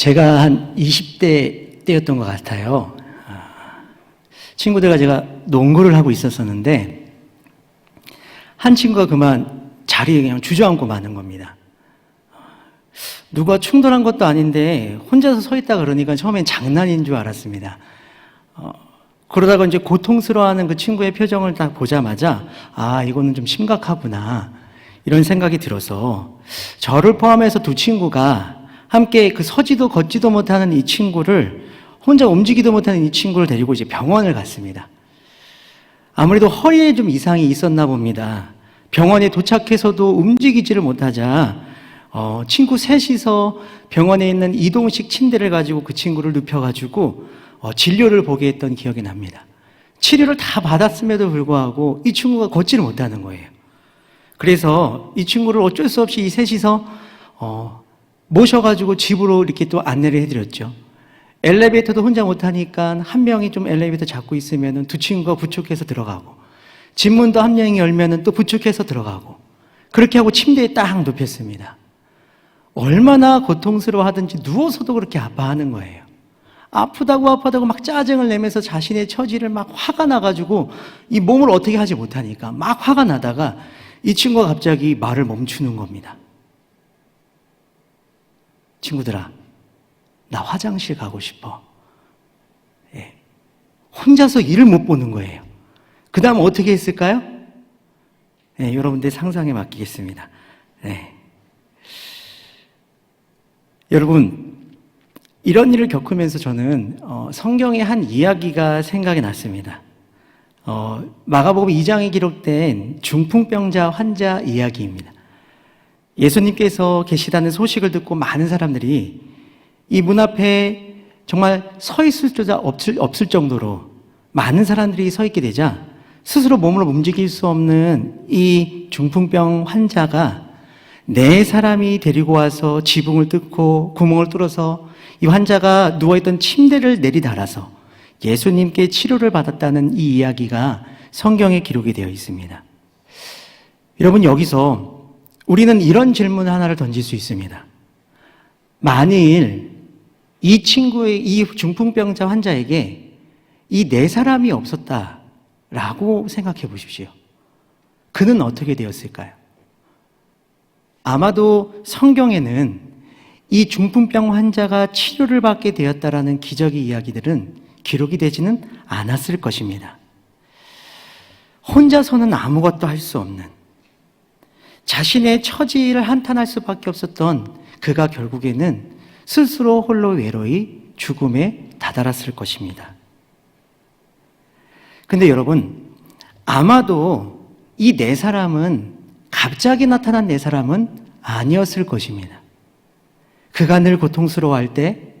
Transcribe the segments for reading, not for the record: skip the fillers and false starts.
제가 한 20대 때였던 것 같아요. 친구들과 제가 농구를 하고 있었었는데 한 친구가 그만 자리에 그냥 주저앉고 마는 겁니다. 누가 충돌한 것도 아닌데 혼자서 서 있다 그러니까 처음엔 장난인 줄 알았습니다. 그러다가 이제 고통스러워하는 그 친구의 표정을 딱 보자마자 이거는 좀 심각하구나 이런 생각이 들어서 저를 포함해서 두 친구가 함께 그 서지도 걷지도 못하는 이 친구를 혼자 움직이도 못하는 이 친구를 데리고 이제 병원을 갔습니다. 아무래도 허리에 좀 이상이 있었나 봅니다. 병원에 도착해서도 움직이지를 못하자 친구 셋이서 병원에 있는 이동식 침대를 가지고 그 친구를 눕혀가지고 진료를 보게 했던 기억이 납니다. 치료를 다 받았음에도 불구하고 이 친구가 걷지를 못하는 거예요. 그래서 이 친구를 어쩔 수 없이 이 셋이서 모셔가지고 집으로 이렇게 또 안내를 해드렸죠. 엘리베이터도 혼자 못하니까 한 명이 좀 엘리베이터 잡고 있으면 두 친구가 부축해서 들어가고, 집 문도 한 명이 열면 또 부축해서 들어가고, 그렇게 하고 침대에 딱 눕혔습니다. 얼마나 고통스러워 하든지 누워서도 그렇게 아파하는 거예요. 아프다고 막 짜증을 내면서 자신의 처지를 막 화가 나가지고 이 몸을 어떻게 하지 못하니까 막 화가 나다가 이 친구가 갑자기 말을 멈추는 겁니다. 친구들아, 나 화장실 가고 싶어. 혼자서 일을 못 보는 거예요. 그 다음 어떻게 했을까요? 여러분들 상상에 맡기겠습니다. 여러분, 이런 일을 겪으면서 저는 성경의 한 이야기가 생각이 났습니다. 마가복음 2장에 기록된 중풍병자 환자 이야기입니다. 예수님께서 계시다는 소식을 듣고 많은 사람들이 이 문 앞에 정말 서 있을 수 없을 정도로 많은 사람들이 서 있게 되자 스스로 몸을 움직일 수 없는 이 중풍병 환자가 네 사람이 데리고 와서 지붕을 뚫고 구멍을 뚫어서 이 환자가 누워있던 침대를 내리달아서 예수님께 치료를 받았다는 이 이야기가 성경에 기록이 되어 있습니다. 여러분, 여기서 우리는 이런 질문 하나를 던질 수 있습니다. 만일 이 중풍병자 환자에게 이 네 사람이 없었다라고 생각해 보십시오. 그는 어떻게 되었을까요? 아마도 성경에는 이 중풍병 환자가 치료를 받게 되었다라는 기적의 이야기들은 기록이 되지는 않았을 것입니다. 혼자서는 아무것도 할 수 없는, 자신의 처지를 한탄할 수밖에 없었던 그가 결국에는 스스로 홀로 외로이 죽음에 다다랐을 것입니다. 근데 여러분, 아마도 이 네 사람은 갑자기 나타난 네 사람은 아니었을 것입니다. 그가 늘 고통스러워할 때,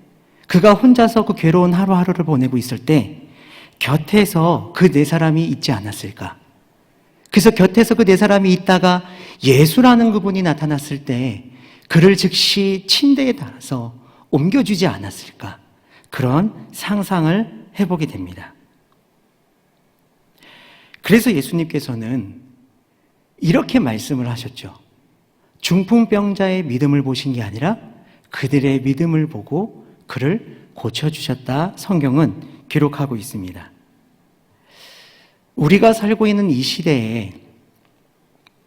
그가 혼자서 그 괴로운 하루하루를 보내고 있을 때 곁에서 그 네 사람이 있지 않았을까? 그래서 곁에서 그 네 사람이 있다가 예수라는 그분이 나타났을 때 그를 즉시 침대에 달아서 옮겨주지 않았을까? 그런 상상을 해보게 됩니다. 그래서 예수님께서는 이렇게 말씀을 하셨죠. 중풍병자의 믿음을 보신 게 아니라 그들의 믿음을 보고 그를 고쳐주셨다, 성경은 기록하고 있습니다. 우리가 살고 있는 이 시대에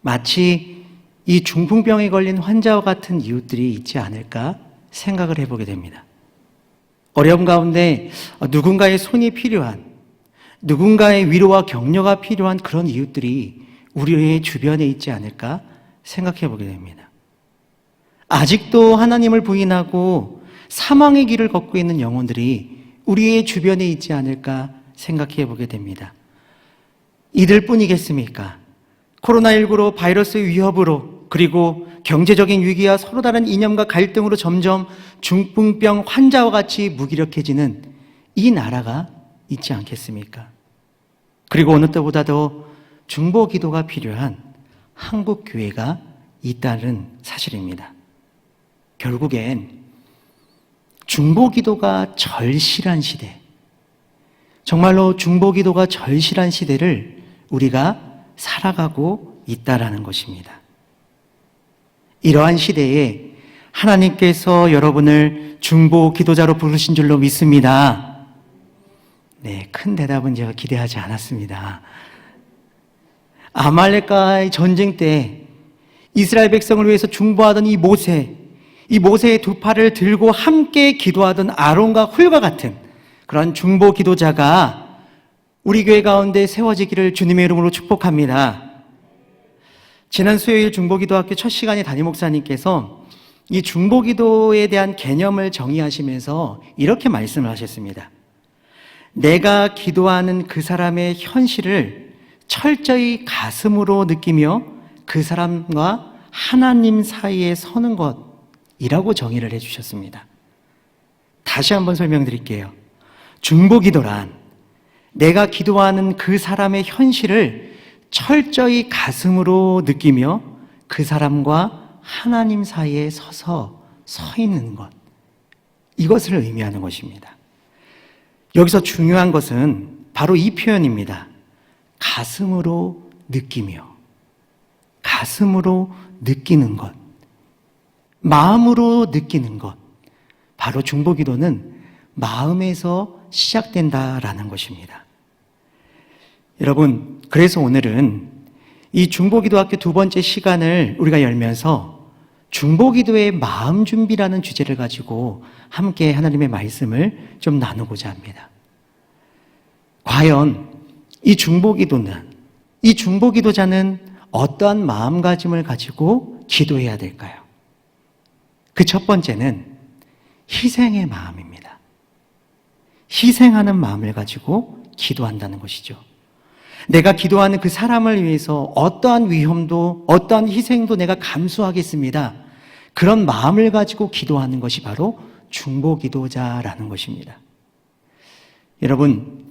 마치 이 중풍병에 걸린 환자와 같은 이웃들이 있지 않을까 생각을 해보게 됩니다. 어려움 가운데 누군가의 손이 필요한, 누군가의 위로와 격려가 필요한 그런 이웃들이 우리의 주변에 있지 않을까 생각해 보게 됩니다. 아직도 하나님을 부인하고 사망의 길을 걷고 있는 영혼들이 우리의 주변에 있지 않을까 생각해 보게 됩니다. 이들 뿐이겠습니까? 코로나19로 바이러스의 위협으로, 그리고 경제적인 위기와 서로 다른 이념과 갈등으로 점점 중풍병 환자와 같이 무기력해지는 이 나라가 있지 않겠습니까? 그리고 어느 때보다도 중보 기도가 필요한 한국 교회가 있다는 사실입니다. 결국엔 중보 기도가 절실한 시대, 정말로 중보 기도가 절실한 시대를 우리가 살아가고 있다라는 것입니다. 이러한 시대에 하나님께서 여러분을 중보 기도자로 부르신 줄로 믿습니다. 네, 큰 대답은 제가 기대하지 않았습니다. 아말렉과의 전쟁 때 이스라엘 백성을 위해서 중보하던 이 모세의 두 팔을 들고 함께 기도하던 아론과 훌과 같은 그런 중보 기도자가 우리 교회 가운데 세워지기를 주님의 이름으로 축복합니다. 지난 수요일 중보기도학교 첫 시간에 담임 목사님께서 이 중보기도에 대한 개념을 정의하시면서 이렇게 말씀을 하셨습니다. 내가 기도하는 그 사람의 현실을 철저히 가슴으로 느끼며 그 사람과 하나님 사이에 서는 것이라고 정의를 해주셨습니다. 다시 한번 설명드릴게요. 중보기도란 내가 기도하는 그 사람의 현실을 철저히 가슴으로 느끼며 그 사람과 하나님 사이에 서 있는 것, 이것을 의미하는 것입니다. 여기서 중요한 것은 바로 이 표현입니다. 가슴으로 느끼며, 가슴으로 느끼는 것, 마음으로 느끼는 것, 바로 중보기도는 마음에서 시작된다라는 것입니다. 여러분, 그래서 오늘은 이 중보기도학교 두 번째 시간을 우리가 열면서 중보기도의 마음 준비라는 주제를 가지고 함께 하나님의 말씀을 좀 나누고자 합니다. 과연 이 중보기도자는 어떠한 마음가짐을 가지고 기도해야 될까요? 그 첫 번째는 희생의 마음입니다. 희생하는 마음을 가지고 기도한다는 것이죠. 내가 기도하는 그 사람을 위해서 어떠한 위험도 어떠한 희생도 내가 감수하겠습니다. 그런 마음을 가지고 기도하는 것이 바로 중보기도자라는 것입니다. 여러분,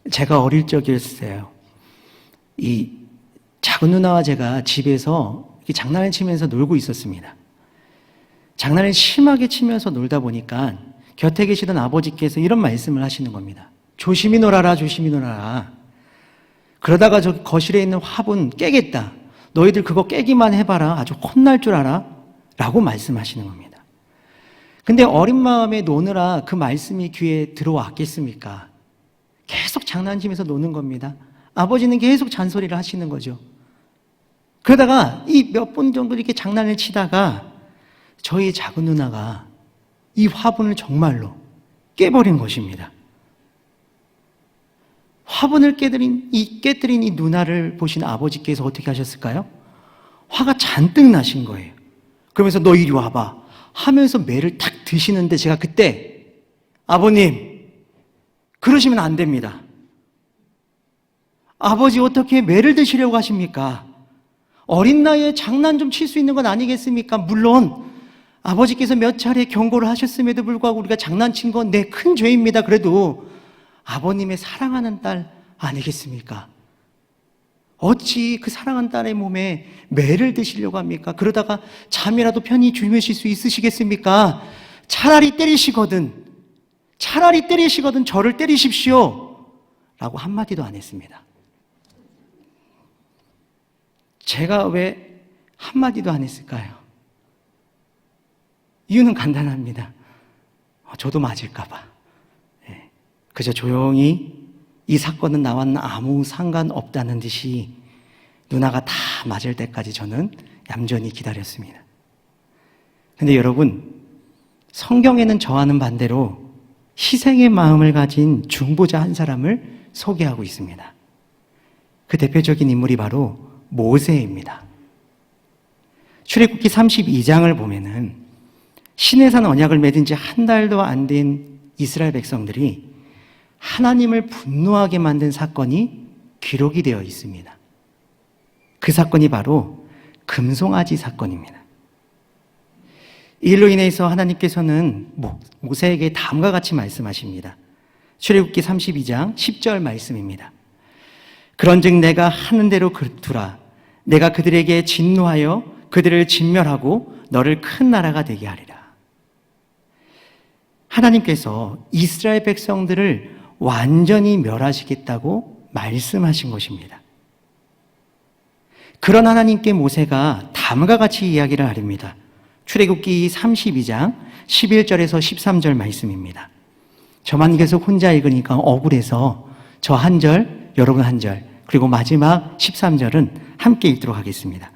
제가 어릴 적이었어요. 이 작은 누나와 제가 집에서 장난을 치면서 놀고 있었습니다. 장난을 심하게 치면서 놀다 보니까 곁에 계시던 아버지께서 이런 말씀을 하시는 겁니다. 조심히 놀아라, 조심히 놀아라. 그러다가 저 거실에 있는 화분 깨겠다. 너희들 그거 깨기만 해봐라. 아주 혼날 줄 알아. 라고 말씀하시는 겁니다. 근데 어린 마음에 노느라 그 말씀이 귀에 들어왔겠습니까? 계속 장난치면서 노는 겁니다. 아버지는 계속 잔소리를 하시는 거죠. 그러다가 이 몇 분 정도 이렇게 장난을 치다가 저희 작은 누나가 이 화분을 정말로 깨버린 것입니다. 화분을 깨뜨린 이 누나를 보신 아버지께서 어떻게 하셨을까요? 화가 잔뜩 나신 거예요. 그러면서 너 이리 와봐 하면서 매를 탁 드시는데 제가 그때 아버님 그러시면 안 됩니다. 아버지 어떻게 매를 드시려고 하십니까? 어린 나이에 장난 좀 칠 수 있는 건 아니겠습니까? 물론 아버지께서 몇 차례 경고를 하셨음에도 불구하고 우리가 장난친 건 내 큰 죄입니다. 그래도 아버님의 사랑하는 딸 아니겠습니까? 어찌 그 사랑하는 딸의 몸에 매를 드시려고 합니까? 그러다가 잠이라도 편히 주무실 수 있으시겠습니까? 차라리 때리시거든 저를 때리십시오 라고 한마디도 안 했습니다. 제가 왜 한마디도 안 했을까요? 이유는 간단합니다. 저도 맞을까 봐. 그저 조용히 이 사건은 나와는 아무 상관없다는 듯이 누나가 다 맞을 때까지 저는 얌전히 기다렸습니다. 근데 여러분, 성경에는 저와는 반대로 희생의 마음을 가진 중보자 한 사람을 소개하고 있습니다. 그 대표적인 인물이 바로 모세입니다. 출애굽기 32장을 보면은 시내산 언약을 맺은 지 한 달도 안 된 이스라엘 백성들이 하나님을 분노하게 만든 사건이 기록이 되어 있습니다. 그 사건이 바로 금송아지 사건입니다. 이 일로 인해서 하나님께서는 모세에게 다음과 같이 말씀하십니다. 출애굽기 32장 10절 말씀입니다. 그런즉 내가 하는 대로 두라. 내가 그들에게 진노하여 그들을 진멸하고 너를 큰 나라가 되게 하리라. 하나님께서 이스라엘 백성들을 완전히 멸하시겠다고 말씀하신 것입니다. 그런 하나님께 모세가 다음과 같이 이야기를 하렵니다. 출애굽기 32장 11절에서 13절 말씀입니다. 저만 계속 혼자 읽으니까 억울해서 저 한 절, 여러분 한 절, 그리고 마지막 13절은 함께 읽도록 하겠습니다.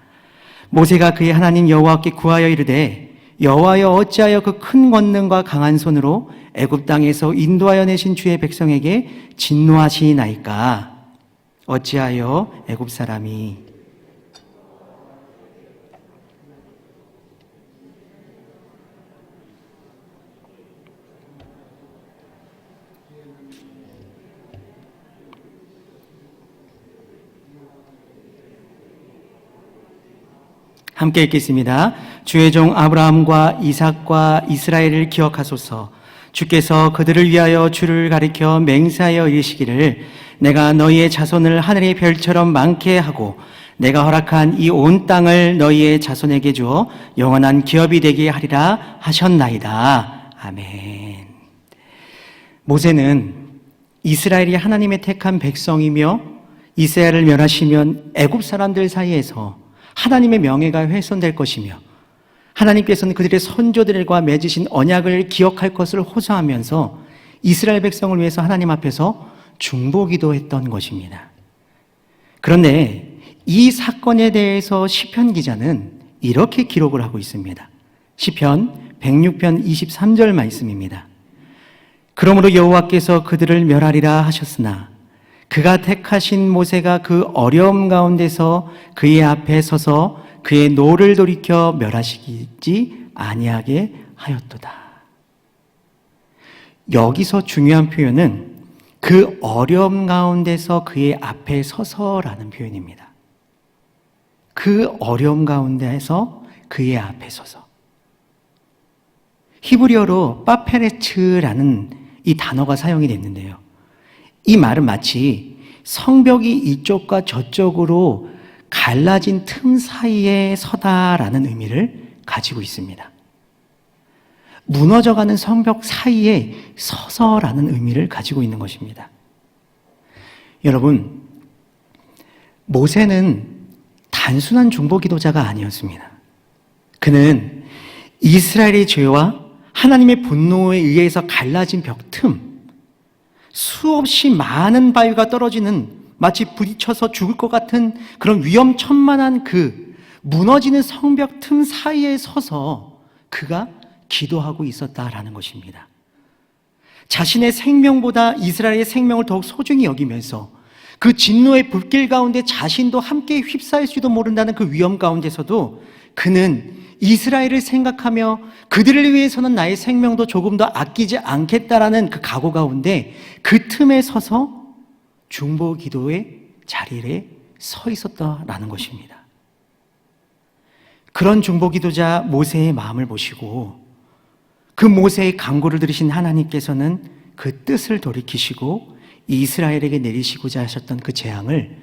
모세가 그의 하나님 여호와께 구하여 이르되 여호와여 어찌하여 그 큰 권능과 강한 손으로 애굽 땅에서 인도하여 내신 주의 백성에게 진노하시나이까. 어찌하여 애굽 사람이 함께 읽겠습니다. 주의 종 아브라함과 이삭과 이스라엘을 기억하소서. 주께서 그들을 위하여 주를 가리켜 맹세하여 이르시기를 내가 너희의 자손을 하늘의 별처럼 많게 하고 내가 허락한 이 온 땅을 너희의 자손에게 주어 영원한 기업이 되게 하리라 하셨나이다. 아멘. 모세는 이스라엘이 하나님의 택한 백성이며 이스라엘을 멸하시면 애굽 사람들 사이에서 하나님의 명예가 훼손될 것이며 하나님께서는 그들의 선조들과 맺으신 언약을 기억할 것을 호소하면서 이스라엘 백성을 위해서 하나님 앞에서 중보기도 했던 것입니다. 그런데 이 사건에 대해서 시편 기자는 이렇게 기록을 하고 있습니다. 시편 106편 23절 말씀입니다. 그러므로 여호와께서 그들을 멸하리라 하셨으나 그가 택하신 모세가 그 어려움 가운데서 그의 앞에 서서 그의 노를 돌이켜 멸하시지 아니하게 하였도다. 여기서 중요한 표현은 그 어려움 가운데서 그의 앞에 서서라는 표현입니다. 그 어려움 가운데에서 그의 앞에 서서. 히브리어로 빠페레츠라는 이 단어가 사용이 됐는데요. 이 말은 마치 성벽이 이쪽과 저쪽으로 갈라진 틈 사이에 서다라는 의미를 가지고 있습니다. 무너져가는 성벽 사이에 서서라는 의미를 가지고 있는 것입니다. 여러분, 모세는 단순한 중보기도자가 아니었습니다. 그는 이스라엘의 죄와 하나님의 분노에 의해서 갈라진 벽 틈, 수없이 많은 바위가 떨어지는 마치 부딪혀서 죽을 것 같은 그런 위험천만한 그 무너지는 성벽 틈 사이에 서서 그가 기도하고 있었다라는 것입니다. 자신의 생명보다 이스라엘의 생명을 더욱 소중히 여기면서 그 진노의 불길 가운데 자신도 함께 휩싸일지도 모른다는 그 위험 가운데서도 그는 이스라엘을 생각하며 그들을 위해서는 나의 생명도 조금 더 아끼지 않겠다라는 그 각오 가운데 그 틈에 서서 중보 기도의 자리에 서 있었다라는 것입니다. 그런 중보 기도자 모세의 마음을 보시고 그 모세의 간구를 들으신 하나님께서는 그 뜻을 돌이키시고 이스라엘에게 내리시고자 하셨던 그 재앙을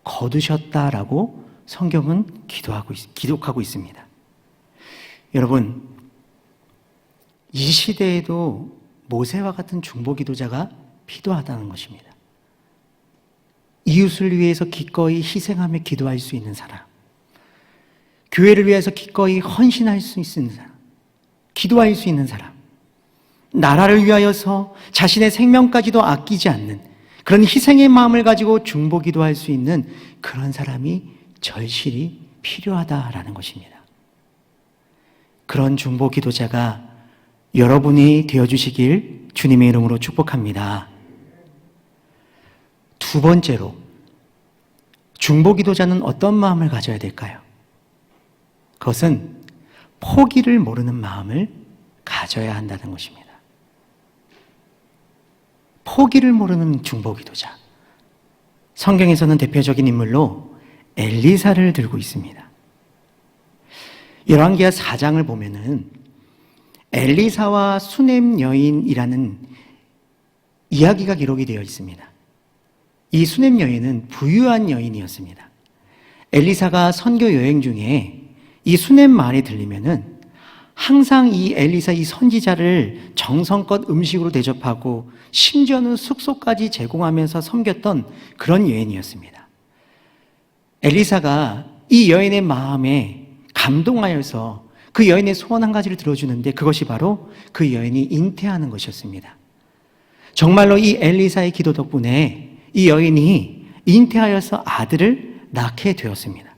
거두셨다라고 성경은 기록하고 있습니다. 여러분, 이 시대에도 모세와 같은 중보 기도자가 필요하다는 것입니다. 이웃을 위해서 기꺼이 희생하며 기도할 수 있는 사람, 교회를 위해서 기꺼이 헌신할 수 있는 사람, 기도할 수 있는 사람, 나라를 위하여서 자신의 생명까지도 아끼지 않는 그런 희생의 마음을 가지고 중보 기도할 수 있는 그런 사람이 절실히 필요하다라는 것입니다. 그런 중보 기도자가 여러분이 되어주시길 주님의 이름으로 축복합니다. 두 번째로, 중보 기도자는 어떤 마음을 가져야 될까요? 그것은 포기를 모르는 마음을 가져야 한다는 것입니다. 포기를 모르는 중보 기도자. 성경에서는 대표적인 인물로 엘리사를 들고 있습니다. 열왕기하 4장을 보면은 엘리사와 수넴 여인이라는 이야기가 기록이 되어 있습니다. 이 수넴 여인은 부유한 여인이었습니다. 엘리사가 선교 여행 중에 이 수넴 말이 들리면은 항상 이 엘리사 이 선지자를 정성껏 음식으로 대접하고 심지어는 숙소까지 제공하면서 섬겼던 그런 여인이었습니다. 엘리사가 이 여인의 마음에 감동하여서 그 여인의 소원 한 가지를 들어주는데 그것이 바로 그 여인이 잉태하는 것이었습니다. 정말로 이 엘리사의 기도 덕분에 이 여인이 잉태하여서 아들을 낳게 되었습니다.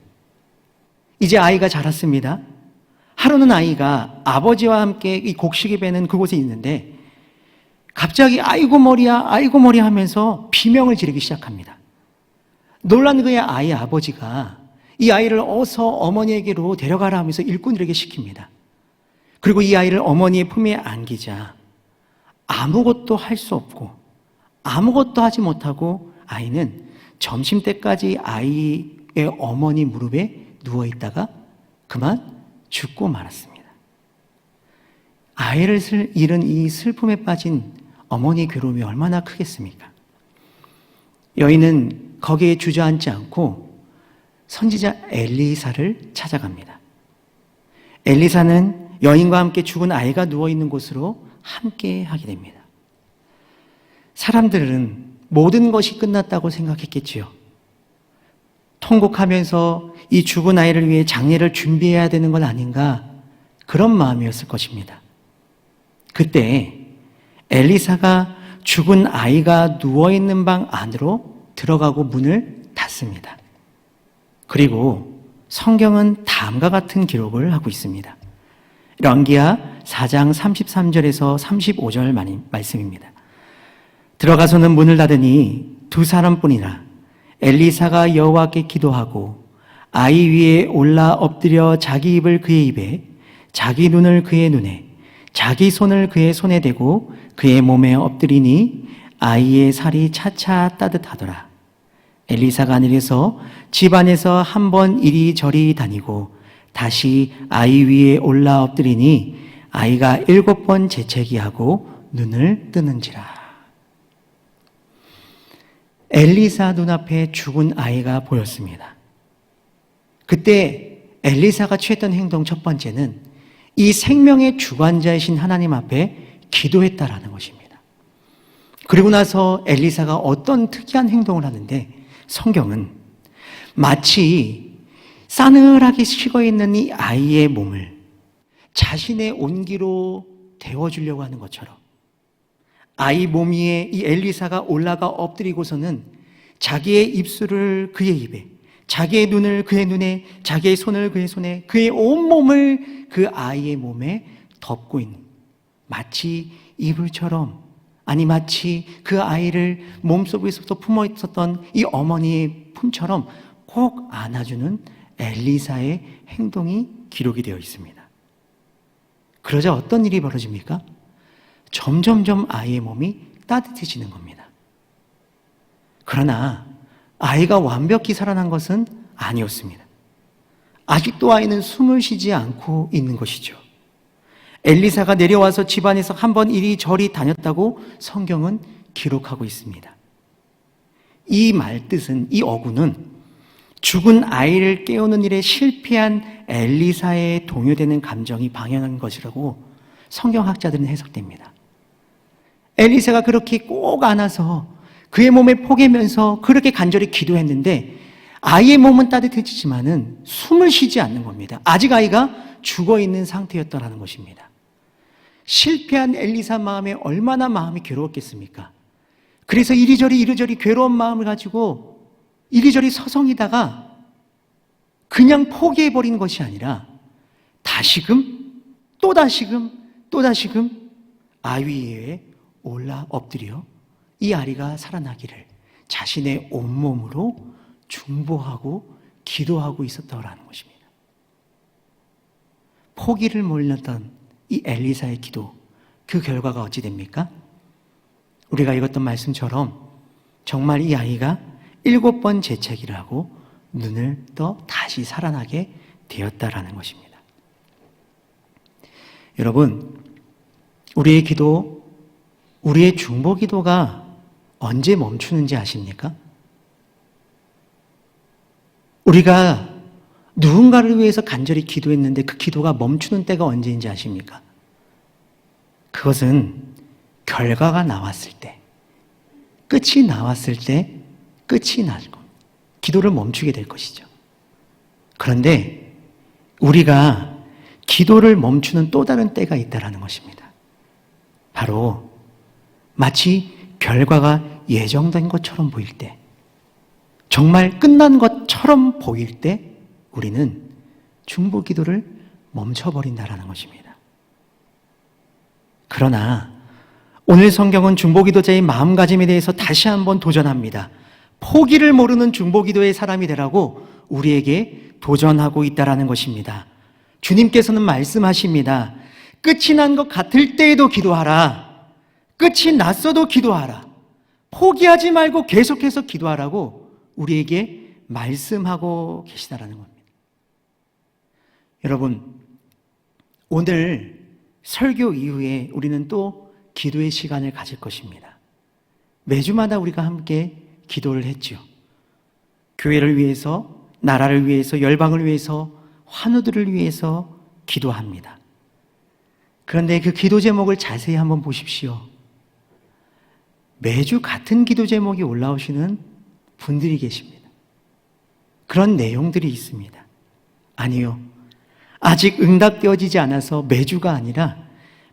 이제 아이가 자랐습니다. 하루는 아이가 아버지와 함께 이 곡식이 베는 그곳에 있는데 갑자기 아이고 머리야 하면서 비명을 지르기 시작합니다. 놀란 그의 아이 아버지가 이 아이를 어서 어머니에게로 데려가라 하면서 일꾼들에게 시킵니다. 그리고 이 아이를 어머니의 품에 안기자 아무것도 할 수 없고 아무것도 하지 못하고 아이는 점심때까지 아이의 어머니 무릎에 누워있다가 그만 죽고 말았습니다. 아이를 잃은 이 슬픔에 빠진 어머니의 괴로움이 얼마나 크겠습니까? 여인은 거기에 주저앉지 않고 선지자 엘리사를 찾아갑니다. 엘리사는 여인과 함께 죽은 아이가 누워있는 곳으로 함께 하게 됩니다. 사람들은 모든 것이 끝났다고 생각했겠지요. 통곡하면서 이 죽은 아이를 위해 장례를 준비해야 되는 건 아닌가, 그런 마음이었을 것입니다. 그때 엘리사가 죽은 아이가 누워있는 방 안으로 들어가고 문을 닫습니다. 그리고 성경은 다음과 같은 기록을 하고 있습니다. 런기하 4장 33절에서 35절 말씀입니다. 들어가서는 문을 닫으니 두 사람뿐이라 엘리사가 여호와께 기도하고 아이 위에 올라 엎드려 자기 입을 그의 입에 자기 눈을 그의 눈에 자기 손을 그의 손에 대고 그의 몸에 엎드리니 아이의 살이 차차 따뜻하더라. 엘리사가 내려서 집 안에서 한 번 이리저리 다니고 다시 아이 위에 올라 엎드리니 아이가 7번 재채기하고 눈을 뜨는지라. 엘리사 눈앞에 죽은 아이가 보였습니다. 그때 엘리사가 취했던 행동 첫 번째는 이 생명의 주관자이신 하나님 앞에 기도했다라는 것입니다. 그리고 나서 엘리사가 어떤 특이한 행동을 하는데 성경은 마치 싸늘하게 식어있는 이 아이의 몸을 자신의 온기로 데워주려고 하는 것처럼 아이 몸 위에 이 엘리사가 올라가 엎드리고서는 자기의 입술을 그의 입에, 자기의 눈을 그의 눈에, 자기의 손을 그의 손에, 그의 온몸을 그 아이의 몸에 덮고 있는, 마치 이불처럼, 아니 마치 그 아이를 몸속에서부터 품어 있었던 이 어머니의 품처럼 꼭 안아주는 엘리사의 행동이 기록이 되어 있습니다. 그러자 어떤 일이 벌어집니까? 점점점 아이의 몸이 따뜻해지는 겁니다. 그러나 아이가 완벽히 살아난 것은 아니었습니다. 아직도 아이는 숨을 쉬지 않고 있는 것이죠. 엘리사가 내려와서 집안에서 한번 이리저리 다녔다고 성경은 기록하고 있습니다. 이 말뜻은, 이 어구는 죽은 아이를 깨우는 일에 실패한 엘리사에 동요되는 감정이 방영한 것이라고 성경학자들은 해석됩니다. 엘리사가 그렇게 꼭 안아서 그의 몸에 포개면서 그렇게 간절히 기도했는데 아이의 몸은 따뜻해지지만은 숨을 쉬지 않는 겁니다. 아직 아이가 죽어있는 상태였다는 것입니다. 실패한 엘리사 마음에 얼마나 마음이 괴로웠겠습니까? 그래서 이리저리 괴로운 마음을 가지고 이리저리 서성이다가 그냥 포기해버리는 것이 아니라 다시금 또다시금 아이 위에 올라 엎드려 이 아이가 살아나기를 자신의 온몸으로 중보하고 기도하고 있었다는 것입니다. 포기를 몰랐던 이 엘리사의 기도, 그 결과가 어찌 됩니까? 우리가 읽었던 말씀처럼 정말 이 아이가 7번 재채기를 하고 눈을 떠 다시 살아나게 되었다라는 것입니다. 여러분, 우리의 기도, 우리의 중보 기도가 언제 멈추는지 아십니까? 우리가 누군가를 위해서 간절히 기도했는데 그 기도가 멈추는 때가 언제인지 아십니까? 그것은 결과가 나왔을 때, 끝이 나왔을 때, 끝이 나고 기도를 멈추게 될 것이죠. 그런데 우리가 기도를 멈추는 또 다른 때가 있다는 것입니다. 바로 마치 결과가 예정된 것처럼 보일 때, 정말 끝난 것처럼 보일 때 우리는 중보 기도를 멈춰버린다는 것입니다. 그러나 오늘 성경은 중보 기도자의 마음가짐에 대해서 다시 한번 도전합니다. 포기를 모르는 중보 기도의 사람이 되라고 우리에게 도전하고 있다는 것입니다. 주님께서는 말씀하십니다. 끝이 난 것 같을 때에도 기도하라. 끝이 났어도 기도하라. 포기하지 말고 계속해서 기도하라고 우리에게 말씀하고 계시다라는 겁니다. 여러분, 오늘 설교 이후에 우리는 또 기도의 시간을 가질 것입니다. 매주마다 우리가 함께 기도를 했죠. 교회를 위해서, 나라를 위해서, 열방을 위해서, 환우들을 위해서 기도합니다. 그런데 그 기도 제목을 자세히 한번 보십시오. 매주 같은 기도 제목이 올라오시는 분들이 계십니다. 그런 내용들이 있습니다. 아니요. 아직 응답되어지지 않아서 매주가 아니라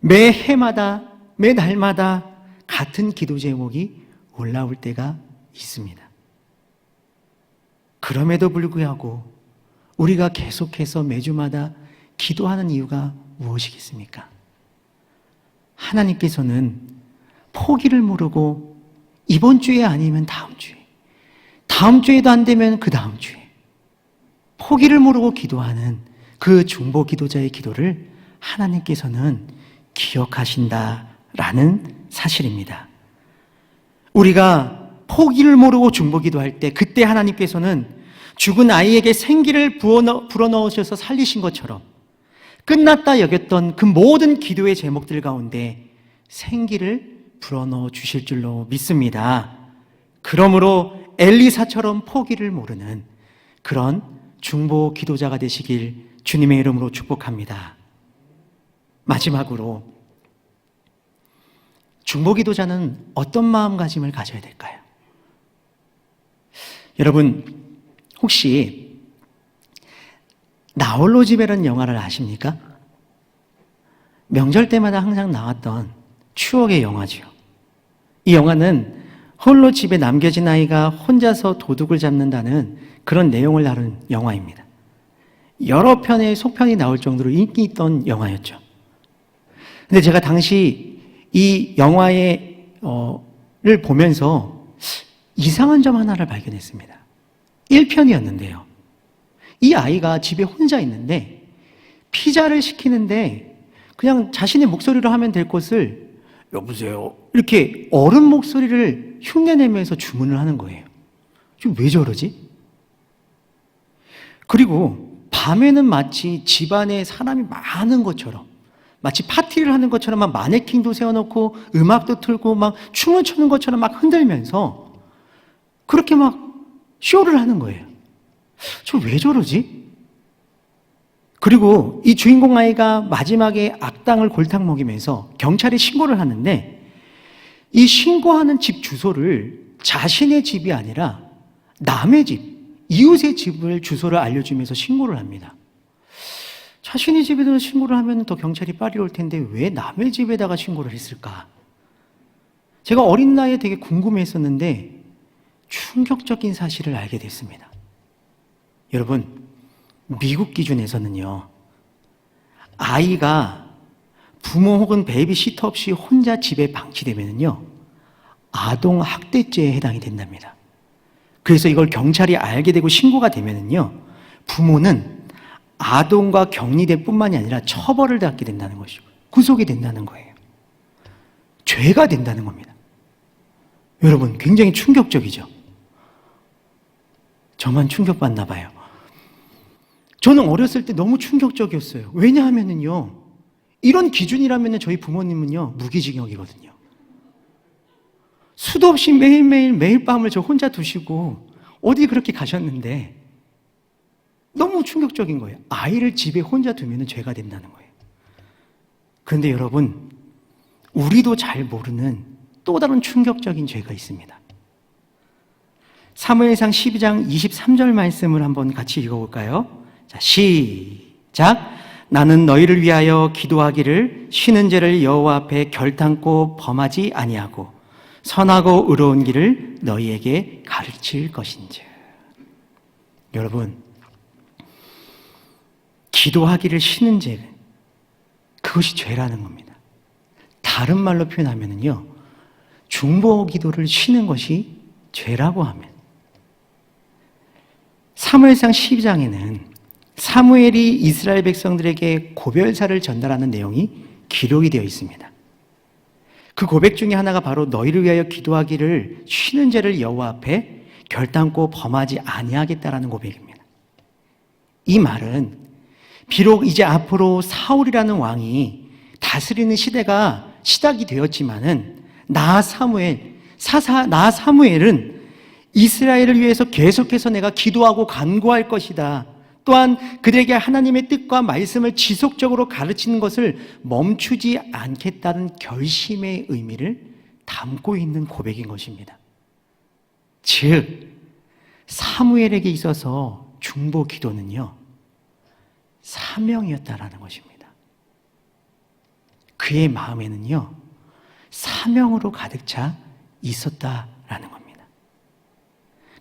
매해마다, 매날마다 같은 기도 제목이 올라올 때가 있습니다. 그럼에도 불구하고 우리가 계속해서 매주마다 기도하는 이유가 무엇이겠습니까? 하나님께서는 포기를 모르고 이번 주에 아니면 다음 주에, 다음 주에도 안 되면 그 다음 주에 포기를 모르고 기도하는 그 중보 기도자의 기도를 하나님께서는 기억하신다라는 사실입니다. 우리가 포기를 모르고 중보 기도할 때 그때 하나님께서는 죽은 아이에게 생기를 불어넣으셔서 살리신 것처럼 끝났다 여겼던 그 모든 기도의 제목들 가운데 생기를 불어넣어 주실 줄로 믿습니다. 그러므로 엘리사처럼 포기를 모르는 그런 중보 기도자가 되시길 주님의 이름으로 축복합니다. 마지막으로 중보 기도자는 어떤 마음가짐을 가져야 될까요? 여러분, 혹시 나홀로 집에라는 영화를 아십니까? 명절 때마다 항상 나왔던 추억의 영화죠. 이 영화는 홀로 집에 남겨진 아이가 혼자서 도둑을 잡는다는 그런 내용을 다룬 영화입니다. 여러 편의 속편이 나올 정도로 인기 있던 영화였죠. 근데 제가 당시 이 영화를 보면서 이상한 점 하나를 발견했습니다. 1편이었는데요. 이 아이가 집에 혼자 있는데 피자를 시키는데 그냥 자신의 목소리로 하면 될 것을 여보세요 이렇게 어른 목소리를 흉내내면서 주문을 하는 거예요. 좀 왜 저러지? 그리고 밤에는 마치 집안에 사람이 많은 것처럼 마치 파티를 하는 것처럼 막 마네킹도 세워놓고 음악도 틀고 막 춤을 추는 것처럼 막 흔들면서 그렇게 막 쇼를 하는 거예요. 저 왜 저러지? 그리고 이 주인공 아이가 마지막에 악당을 골탕 먹이면서 경찰에 신고를 하는데 이 신고하는 집 주소를 자신의 집이 아니라 남의 집, 이웃의 집을 주소를 알려주면서 신고를 합니다. 자신의 집에다 신고를 하면 더 경찰이 빨리 올 텐데 왜 남의 집에다가 신고를 했을까? 제가 어린 나이에 되게 궁금했었는데 충격적인 사실을 알게 됐습니다. 여러분, 미국 기준에서는요, 아이가 부모 혹은 베이비시터 없이 혼자 집에 방치되면요, 아동학대죄에 해당이 된답니다. 그래서 이걸 경찰이 알게 되고 신고가 되면요, 부모는 아동과 격리될 뿐만이 아니라 처벌을 받게 된다는 것이고, 구속이 된다는 거예요. 죄가 된다는 겁니다. 여러분, 굉장히 충격적이죠? 저만 충격받나 봐요. 저는 어렸을 때 너무 충격적이었어요. 왜냐하면요, 이런 기준이라면 저희 부모님은요, 무기징역이거든요. 수도 없이 매일 밤을 저 혼자 두시고 어디 그렇게 가셨는데 너무 충격적인 거예요. 아이를 집에 혼자 두면 죄가 된다는 거예요. 그런데 여러분, 우리도 잘 모르는 또 다른 충격적인 죄가 있습니다. 사무엘상 12장 23절 말씀을 한번 같이 읽어볼까요? 자, 시작. 나는 너희를 위하여 기도하기를 쉬는 죄를 여호와 앞에 결단코 범하지 아니하고 선하고 의로운 길을 너희에게 가르칠 것인즉. 여러분, 기도하기를 쉬는 죄, 그것이 죄라는 겁니다. 다른 말로 표현하면요, 중보 기도를 쉬는 것이 죄라고 하면, 사무엘상 12장에는 사무엘이 이스라엘 백성들에게 고별사를 전달하는 내용이 기록이 되어 있습니다. 그 고백 중에 하나가 바로 너희를 위하여 기도하기를 쉬는 죄를 여호와 앞에 결단코 범하지 아니하겠다라는 고백입니다. 이 말은 비록 이제 앞으로 사울이라는 왕이 다스리는 시대가 시작이 되었지만은 나 사무엘은 이스라엘을 위해서 계속해서 내가 기도하고 간구할 것이다. 또한 그들에게 하나님의 뜻과 말씀을 지속적으로 가르치는 것을 멈추지 않겠다는 결심의 의미를 담고 있는 고백인 것입니다. 즉, 사무엘에게 있어서 중보 기도는요, 사명이었다라는 것입니다. 그의 마음에는요, 사명으로 가득 차 있었다라는 겁니다.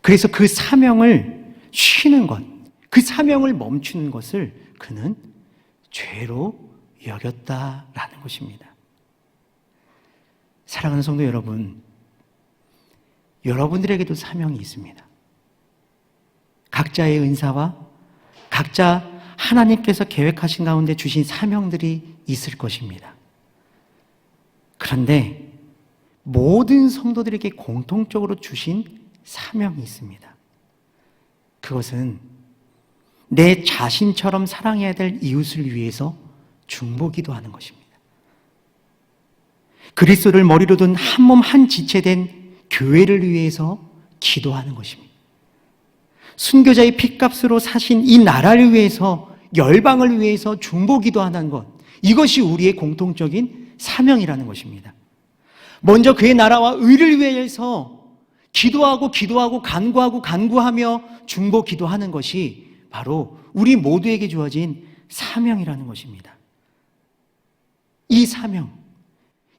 그래서 그 사명을 쉬는 것, 그 사명을 멈추는 것을 그는 죄로 여겼다라는 것입니다. 사랑하는 성도 여러분, 여러분들에게도 사명이 있습니다. 각자의 은사와 각자 하나님께서 계획하신 가운데 주신 사명들이 있을 것입니다. 그런데 모든 성도들에게 공통적으로 주신 사명이 있습니다. 그것은 내 자신처럼 사랑해야 될 이웃을 위해서 중보기도 하는 것입니다. 그리스도를 머리로 둔 한 몸 한 지체된 교회를 위해서 기도하는 것입니다. 순교자의 핏값으로 사신 이 나라를 위해서, 열방을 위해서 중보기도하는 것, 이것이 우리의 공통적인 사명이라는 것입니다. 먼저 그의 나라와 의를 위해서 기도하고 간구하며 중보기도하는 것이 바로 우리 모두에게 주어진 사명이라는 것입니다. 이 사명,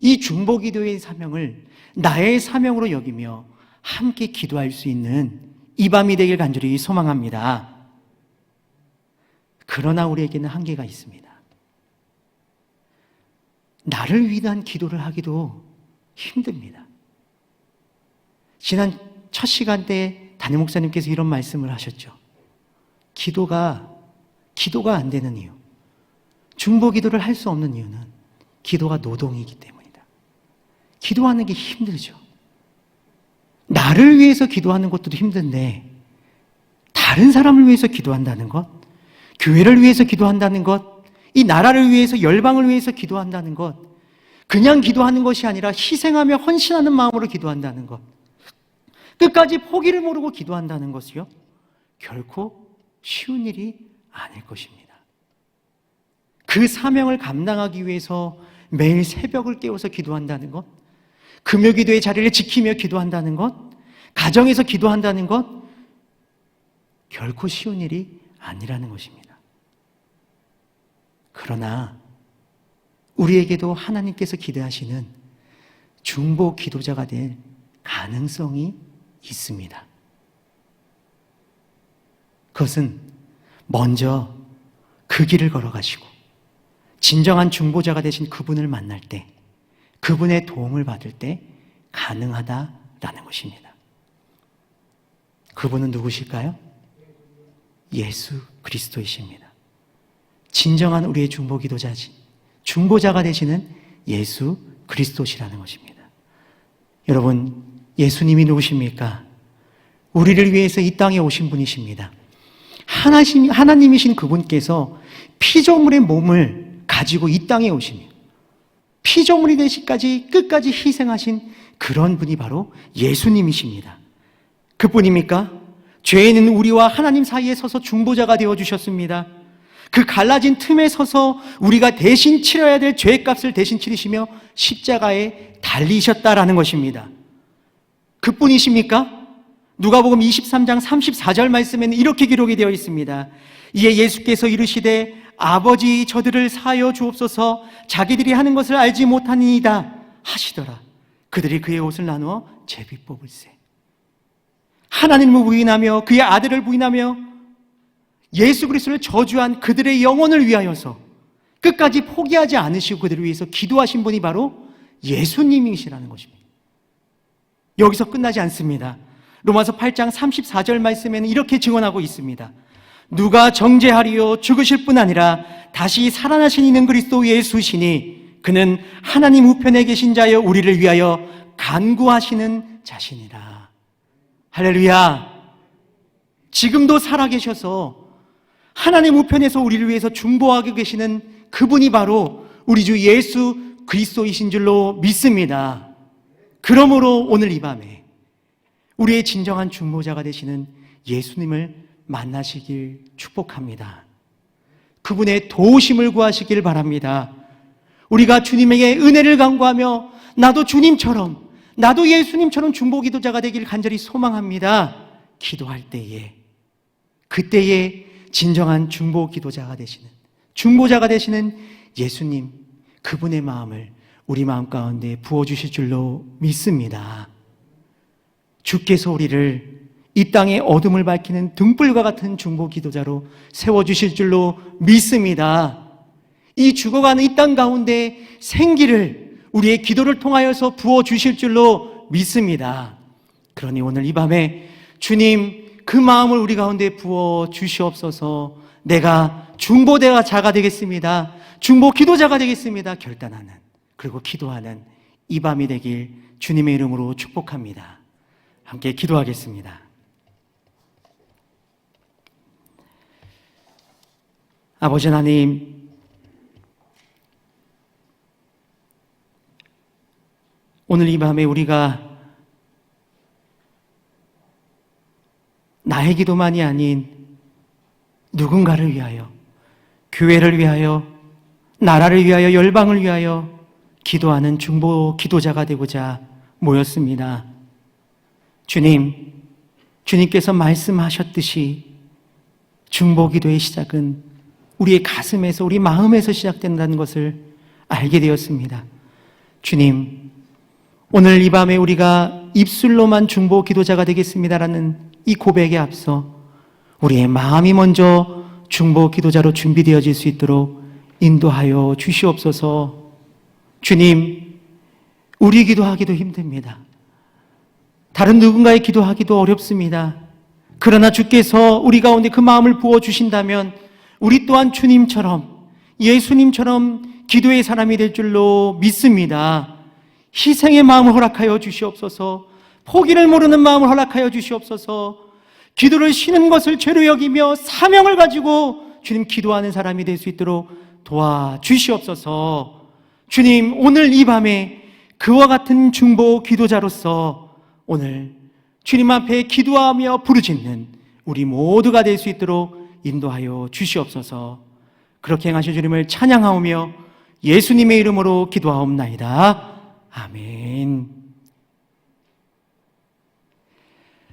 이 중보기도의 사명을 나의 사명으로 여기며 함께 기도할 수 있는 이 밤이 되길 간절히 소망합니다. 그러나 우리에게는 한계가 있습니다. 나를 위한 기도를 하기도 힘듭니다. 지난 첫 시간 때 담임 목사님께서 이런 말씀을 하셨죠. 기도가 안 되는 이유, 중보기도를 할 수 없는 이유는 기도가 노동이기 때문이다. 기도하는 게 힘들죠. 나를 위해서 기도하는 것도 힘든데 다른 사람을 위해서 기도한다는 것, 교회를 위해서 기도한다는 것, 이 나라를 위해서, 열방을 위해서 기도한다는 것, 그냥 기도하는 것이 아니라 희생하며 헌신하는 마음으로 기도한다는 것, 끝까지 포기를 모르고 기도한다는 것이요, 결코 쉬운 일이 아닐 것입니다. 그 사명을 감당하기 위해서 매일 새벽을 깨워서 기도한다는 것, 금요기도의 자리를 지키며 기도한다는 것, 가정에서 기도한다는 것, 결코 쉬운 일이 아니라는 것입니다. 그러나 우리에게도 하나님께서 기대하시는 중보 기도자가 될 가능성이 있습니다. 그것은 먼저 그 길을 걸어가시고 진정한 중보자가 되신 그분을 만날 때, 그분의 도움을 받을 때 가능하다라는 것입니다. 그분은 누구실까요? 예수 그리스도이십니다. 진정한 우리의 중보자가 되시는 예수 그리스도시라는 것입니다. 여러분, 예수님이 누구십니까? 우리를 위해서 이 땅에 오신 분이십니다. 하나님이신 그분께서 피조물의 몸을 가지고 이 땅에 오시며 피조물이 되시기까지 끝까지 희생하신 그런 분이 바로 예수님이십니다. 그뿐입니까? 죄인은 우리와 하나님 사이에 서서 중보자가 되어주셨습니다. 그 갈라진 틈에 서서 우리가 대신 치러야 될 죄값을 대신 치르시며 십자가에 달리셨다라는 것입니다. 그뿐이십니까? 누가복음 23장 34절 말씀에는 이렇게 기록이 되어 있습니다. 이에 예수께서 이르시되 아버지 저들을 사하여 주옵소서, 자기들이 하는 것을 알지 못하니이다 하시더라. 그들이 그의 옷을 나누어 제비 뽑을세. 하나님을 부인하며 그의 아들을 부인하며 예수 그리스도를 저주한 그들의 영혼을 위하여서 끝까지 포기하지 않으시고 그들을 위해서 기도하신 분이 바로 예수님이시라는 것입니다. 여기서 끝나지 않습니다. 로마서 8장 34절 말씀에는 이렇게 증언하고 있습니다. 누가 정죄하리요? 죽으실 뿐 아니라 다시 살아나신 이는 그리스도 예수시니 그는 하나님 우편에 계신 자여 우리를 위하여 간구하시는 자신이라. 할렐루야. 지금도 살아계셔서 하나님 우편에서 우리를 위해서 중보하고 계시는 그분이 바로 우리 주 예수 그리스도이신 줄로 믿습니다. 그러므로 오늘 이 밤에 우리의 진정한 중보자가 되시는 예수님을 만나시길 축복합니다. 그분의 도우심을 구하시길 바랍니다. 우리가 주님에게 은혜를 간구하며 나도 주님처럼, 나도 예수님처럼 중보기도자가 되길 간절히 소망합니다. 기도할 때에, 그때에 진정한 중보기도자가 되시는, 중보자가 되시는 예수님, 그분의 마음을 우리 마음 가운데 부어주실 줄로 믿습니다. 주께서 우리를 이 땅의 어둠을 밝히는 등불과 같은 중보기도자로 세워주실 줄로 믿습니다. 이 죽어가는 이 땅 가운데 생기를 우리의 기도를 통하여서 부어주실 줄로 믿습니다. 그러니 오늘 이 밤에 주님 그 마음을 우리 가운데 부어주시옵소서. 내가 중보자가 되겠습니다. 중보기도자가 되겠습니다. 결단하는, 그리고 기도하는 이 밤이 되길 주님의 이름으로 축복합니다. 함께 기도하겠습니다. 아버지 하나님, 오늘 이 밤에 우리가 나의 기도만이 아닌 누군가를 위하여, 교회를 위하여, 나라를 위하여, 열방을 위하여 기도하는 중보 기도자가 되고자 모였습니다. 주님, 주님께서 말씀하셨듯이 중보 기도의 시작은 우리의 가슴에서, 우리 마음에서 시작된다는 것을 알게 되었습니다. 주님, 오늘 이 밤에 우리가 입술로만 중보 기도자가 되겠습니다라는 이 고백에 앞서 우리의 마음이 먼저 중보 기도자로 준비되어질 수 있도록 인도하여 주시옵소서. 주님, 우리 기도하기도 힘듭니다. 다른 누군가의 기도하기도 어렵습니다. 그러나 주께서 우리 가운데 그 마음을 부어주신다면 우리 또한 주님처럼, 예수님처럼 기도의 사람이 될 줄로 믿습니다. 희생의 마음을 허락하여 주시옵소서. 포기를 모르는 마음을 허락하여 주시옵소서. 기도를 쉬는 것을 죄로 여기며 사명을 가지고 주님 기도하는 사람이 될 수 있도록 도와주시옵소서. 주님, 오늘 이 밤에 그와 같은 중보 기도자로서 오늘 주님 앞에 기도하며 부르짖는 우리 모두가 될 수 있도록 인도하여 주시옵소서. 그렇게 행하신 주님을 찬양하오며 예수님의 이름으로 기도하옵나이다. 아멘.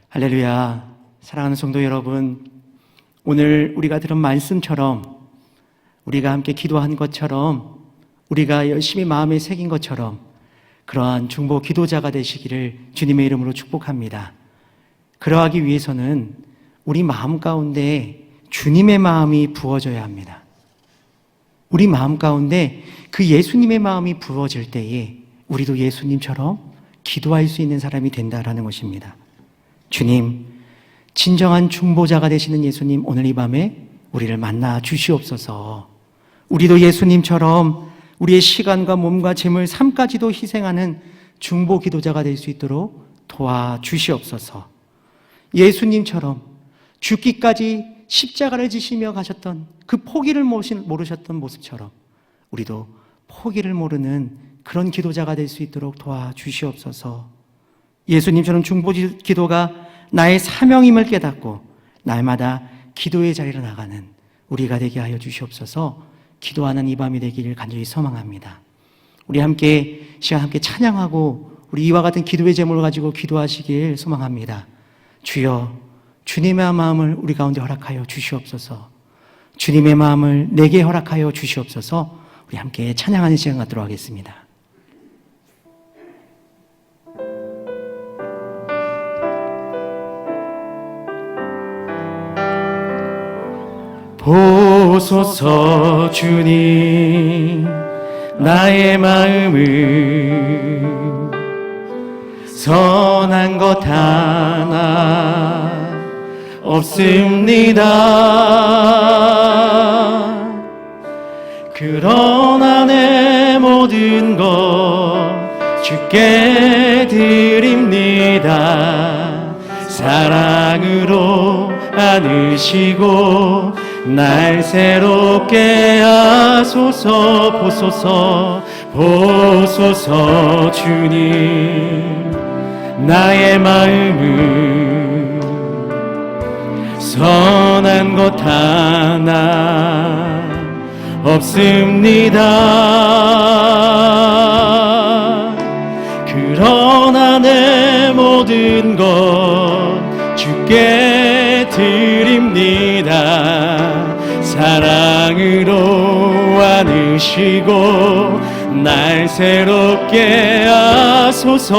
할렐루야. 사랑하는 성도 여러분, 오늘 우리가 들은 말씀처럼, 우리가 함께 기도한 것처럼, 우리가 열심히 마음에 새긴 것처럼 그러한 중보 기도자가 되시기를 주님의 이름으로 축복합니다. 그러하기 위해서는 우리 마음 가운데 주님의 마음이 부어져야 합니다. 우리 마음 가운데 그 예수님의 마음이 부어질 때에 우리도 예수님처럼 기도할 수 있는 사람이 된다라는 것입니다. 주님, 진정한 중보자가 되시는 예수님, 오늘 이 밤에 우리를 만나 주시옵소서. 우리도 예수님처럼 우리의 시간과 몸과 재물, 삶까지도 희생하는 중보 기도자가 될 수 있도록 도와주시옵소서. 예수님처럼 죽기까지 십자가를 지시며 가셨던 그 포기를 모르셨던 모습처럼 우리도 포기를 모르는 그런 기도자가 될 수 있도록 도와주시옵소서. 예수님처럼 중보 기도가 나의 사명임을 깨닫고 날마다 기도의 자리로 나가는 우리가 되게 하여 주시옵소서. 기도하는 이 밤이 되기를 간절히 소망합니다. 우리 함께 시간 함께 찬양하고 우리 이와 같은 기도의 제목을 가지고 기도하시길 소망합니다. 주여, 주님의 마음을 우리 가운데 허락하여 주시옵소서. 주님의 마음을 내게 허락하여 주시옵소서. 우리 함께 찬양하는 시간 갖도록 하겠습니다. 보소서 주님 나의 마음을 선한 것 하나 없습니다. 그러나 내 모든 것 주께 드립니다. 사랑으로 안으시고 날 새롭게 하소서. 보소서 보소서 주님 나의 마음을 선한 것 하나 없습니다. 그러나 내 모든 것 주께 드립니다. 사랑으로 안으시고 날 새롭게 하소서.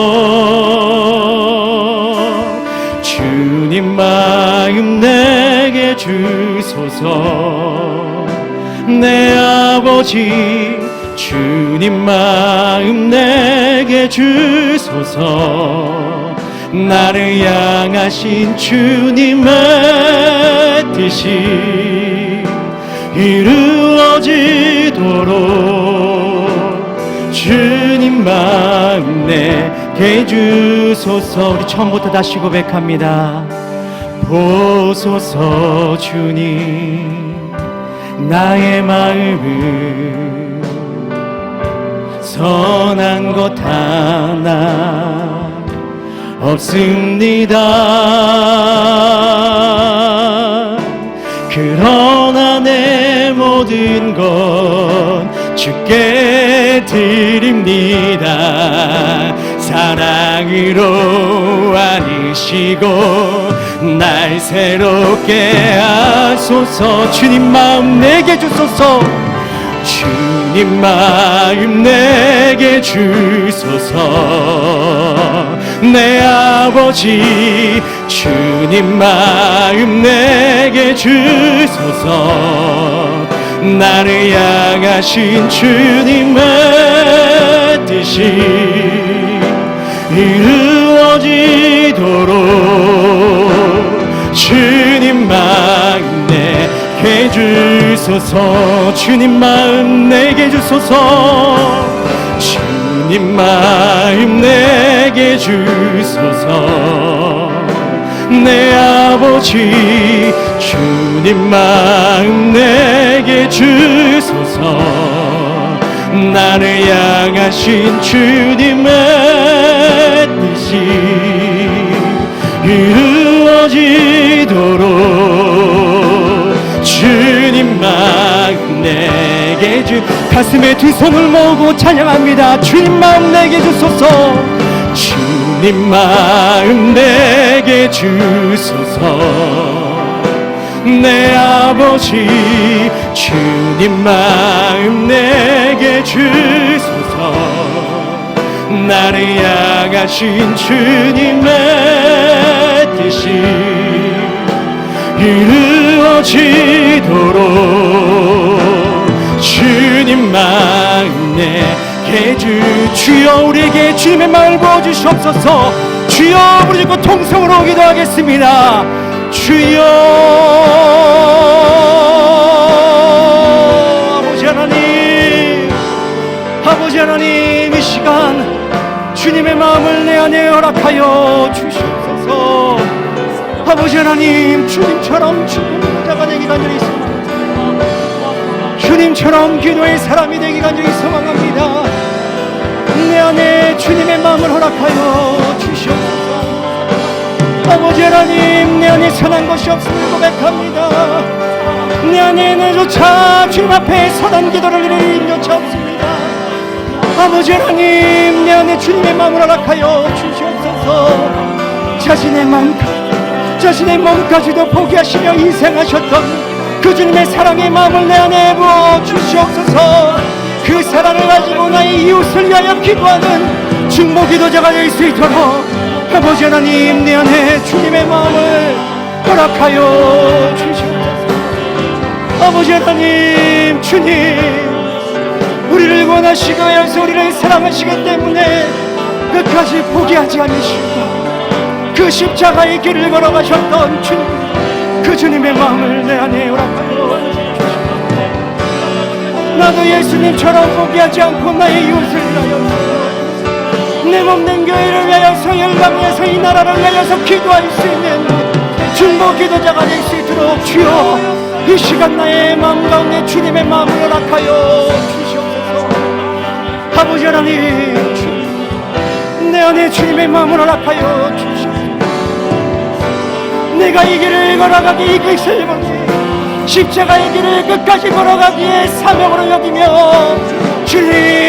주님 마음 내게 주소서. 내 아버지 주님 마음 내게 주소서. 나를 향하신 주님의 뜻이 이루어지도록 주님 마음 내게 주소서. 우리 처음부터 다시 고백합니다. 보소서 주님 나의 마음을 선한 것 하나 없습니다. 그러나 내 모든 것 주께 드립니다. 사랑으로 안으시고 날 새롭게 하소서. 주님 마음 내게 주소서. 주님 마음 내게 주소서. 내 아버지 주님 마음 내게 주소서. 나를 향하신 주님의 뜻이 이루어지도록 주님 마음 내게 주소서. 주님 마음 내게 주소서. 주님 마음 내게 주소서. 내 아버지 주님 마음 내게 주소서. 나를 향하신 주님의 뜻이 이루어지도록 주님 마음 내게 가슴에 두 손을 모으고 찬양합니다. 주님 마음 내게 주소서. 주님 마음 내게 주소서. 내 아버지 주님 마음 내게 주소서. 나를 향하신 주님의 뜻이 이루어지도록 주님 마음 내게 주여 우리에게 주님의 마음을 부어주시옵소서. 주여 부르짖고 통성으로 기도하겠습니다. 주여 아버지 하나님, 아버지 하나님 이 시간 주님의 마음을 내 안에 허락하여 주시옵소서. 아버지 하나님 주님처럼 주님의 자가 되기 간절히 소망합니다. 주님처럼 기도의 사람이 되기 간절히 소망합니다. 내 안에 주님의 마음을 허락하여 주시옵소서. 아버지 하나님 내 안에 선한 것이 없음을 고백합니다. 내 안에는 조차 주님 앞에 선한 기도를 드릴 힘조차 없습니다. 아버지 하나님 내 안에 주님의 마음을 허락하여 주시옵소서. 자신의 몸까지도 포기하시며 희생하셨던 그 주님의 사랑의 마음을 내 안에 부어 주시옵소서. 그 사랑을 가지고 나의 이웃을 위하여 기도하는 중보 기도자가 될 수 있도록 아버지 하나님 내 안에 주님의 마음을 허락하여 주시옵소서. 아버지 하나님 주님 우리를 원하시고 여기서 우리를 사랑하시기 때문에 끝까지 포기하지 않으시고 그 십자가의 길을 걸어가셨던 주님, 그 주님의 마음을 내 안에 허락하여 주시옵소서. 나도 예수님처럼 포기하지 않고 나의 이웃을 위하여 내 몸된 교회를 위하여서 열방을 위해서 이 나라를 위하여서 기도할 수 있는 중보 기도자가 될 수 있도록 주여 이 시간 나의 마음 가운데 주님의 마음을 허락하여 주시옵소서. 아버지 하나님 내 안에 주님의 마음을 허락하여 주시옵소서. 내가 이 길을 걸어가기 이 것을 십자가의 길을 끝까지 걸어가기에 사명으로 여기며 주님